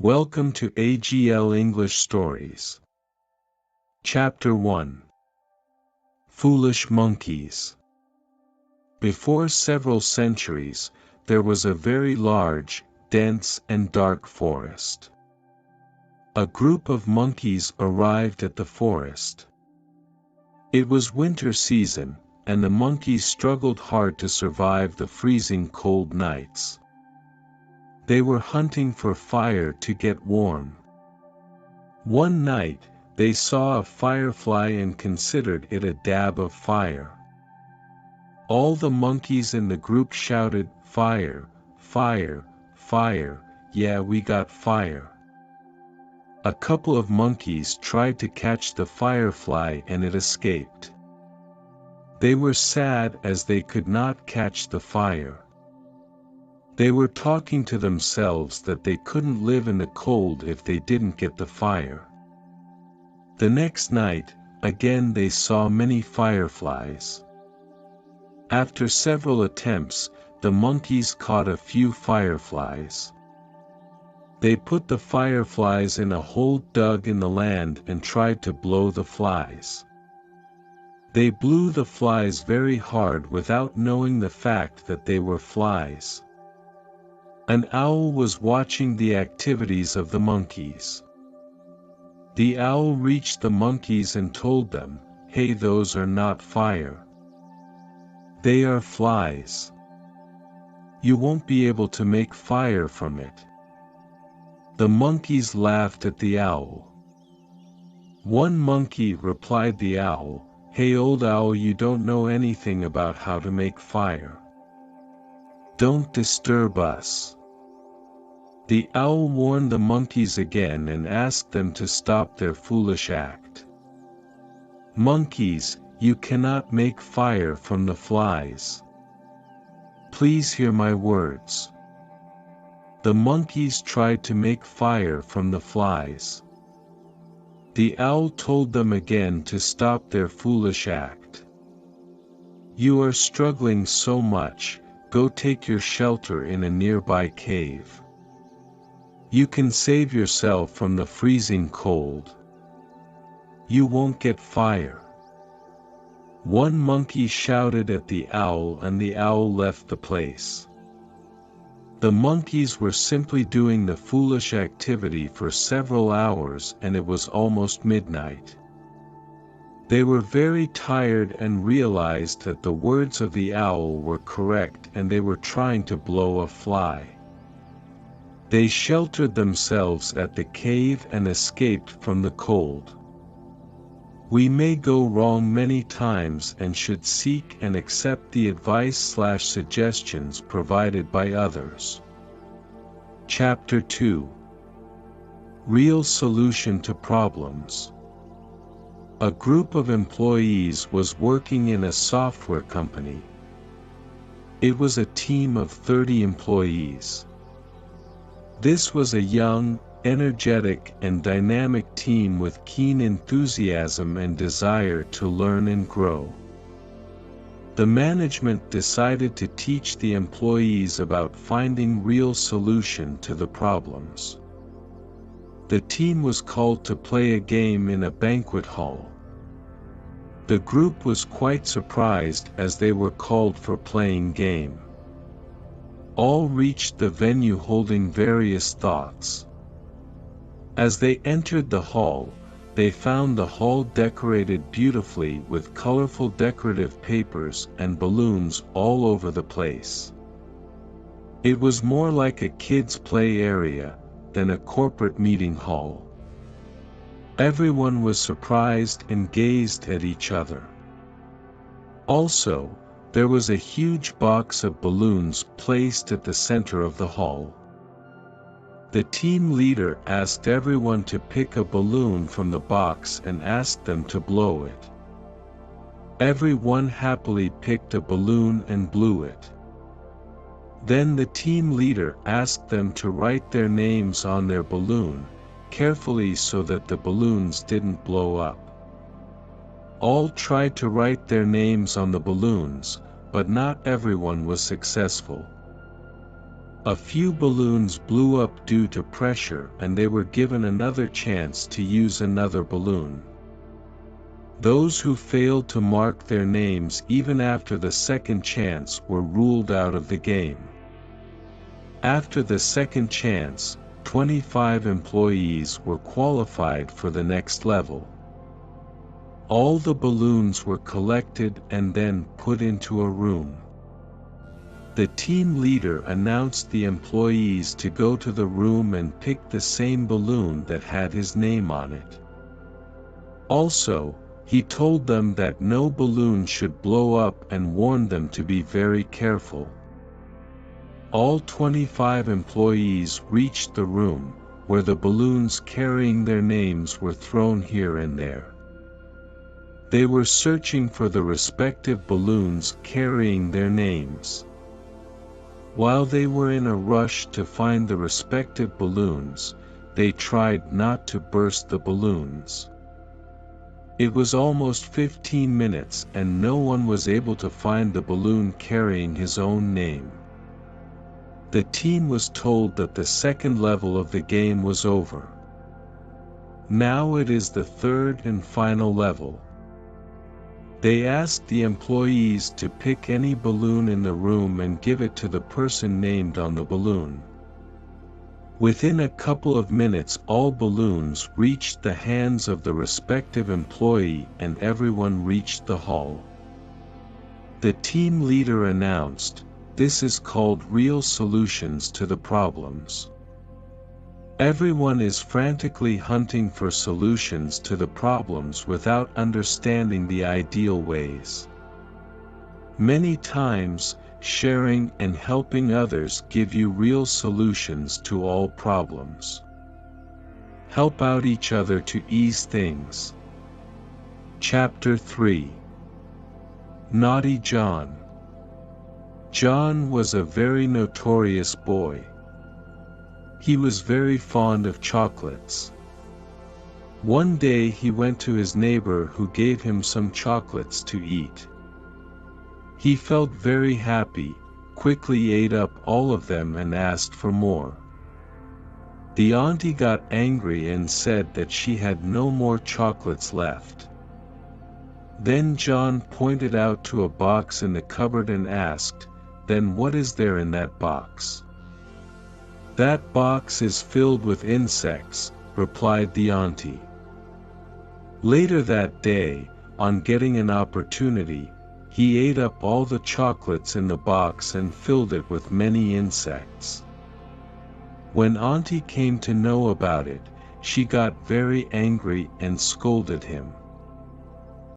Welcome to AGL English Stories. Chapter 1. Foolish Monkeys. Before several centuries, there was a very large, dense and dark forest. A group of monkeys arrived at the forest. It was winter season, and the monkeys struggled hard to survive the freezing cold nights. They were hunting for fire to get warm. One night, they saw a firefly and considered it a dab of fire. All the monkeys in the group shouted, "Fire! Fire! Fire! Yeah, we got fire!" A couple of monkeys tried to catch the firefly and it escaped. They were sad as they could not catch the fire. They were talking to themselves that they couldn't live in the cold if they didn't get the fire. The next night, again they saw many fireflies. After several attempts, the monkeys caught a few fireflies. They put the fireflies in a hole dug in the land and tried to blow the flies. They blew the flies very hard without knowing the fact that they were flies. An owl was watching the activities of the monkeys. The owl reached the monkeys and told them, "Hey, those are not fire. They are flies. You won't be able to make fire from it." The monkeys laughed at the owl. One monkey replied the owl, "Hey old owl, you don't know anything about how to make fire. Don't disturb us." The owl warned the monkeys again and asked them to stop their foolish act. "Monkeys, you cannot make fire from the flies. Please hear my words." The monkeys tried to make fire from the flies. The owl told them again to stop their foolish act. "You are struggling so much, go take your shelter in a nearby cave. You can save yourself from the freezing cold. You won't get fire." One monkey shouted at the owl and the owl left the place. The monkeys were simply doing the foolish activity for several hours and it was almost midnight. They were very tired and realized that the words of the owl were correct and they were trying to blow a fly. They sheltered themselves at the cave and escaped from the cold. We may go wrong many times and should seek and accept the advice/suggestions provided by others. Chapter 2. Real Solution to Problems. A group of employees was working in a software company. It was a team of 30 employees. This was a young, energetic and dynamic team with keen enthusiasm and desire to learn and grow. The management decided to teach the employees about finding real solution to the problems. The team was called to play a game in a banquet hall. The group was quite surprised as they were called for playing game. All reached the venue holding various thoughts. As they entered the hall, they found the hall decorated beautifully with colorful decorative papers and balloons all over the place. It was more like a kids' play area than a corporate meeting hall. Everyone was surprised and gazed at each other. Also, there was a huge box of balloons placed at the center of the hall. The team leader asked everyone to pick a balloon from the box and asked them to blow it. Everyone happily picked a balloon and blew it. Then the team leader asked them to write their names on their balloon, carefully so that the balloons didn't blow up. All tried to write their names on the balloons, but not everyone was successful. A few balloons blew up due to pressure and they were given another chance to use another balloon. Those who failed to mark their names even after the second chance were ruled out of the game. After the second chance, 25 employees were qualified for the next level. All the balloons were collected and then put into a room. The team leader announced the employees to go to the room and pick the same balloon that had his name on it. Also, he told them that no balloon should blow up and warned them to be very careful. All 25 employees reached the room, where the balloons carrying their names were thrown here and there. They were searching for the respective balloons carrying their names. While they were in a rush to find the respective balloons, they tried not to burst the balloons. It was almost 15 minutes and no one was able to find the balloon carrying his own name. The team was told that the second level of the game was over. Now it is the third and final level. They asked the employees to pick any balloon in the room and give it to the person named on the balloon. Within a couple of minutes all balloons reached the hands of the respective employee and everyone reached the hall. The team leader announced, "This is called real solutions to the problems." Everyone is frantically hunting for solutions to the problems without understanding the ideal ways. Many times, sharing and helping others give you real solutions to all problems. Help out each other to ease things. Chapter 3. Naughty John. John was a very notorious boy. He was very fond of chocolates. One day he went to his neighbor who gave him some chocolates to eat. He felt very happy, quickly ate up all of them and asked for more. The auntie got angry and said that she had no more chocolates left. Then John pointed out to a box in the cupboard and asked, "Then what is there in that box?" "That box is filled with insects," replied the auntie. Later that day, on getting an opportunity, he ate up all the chocolates in the box and filled it with many insects. When auntie came to know about it, she got very angry and scolded him.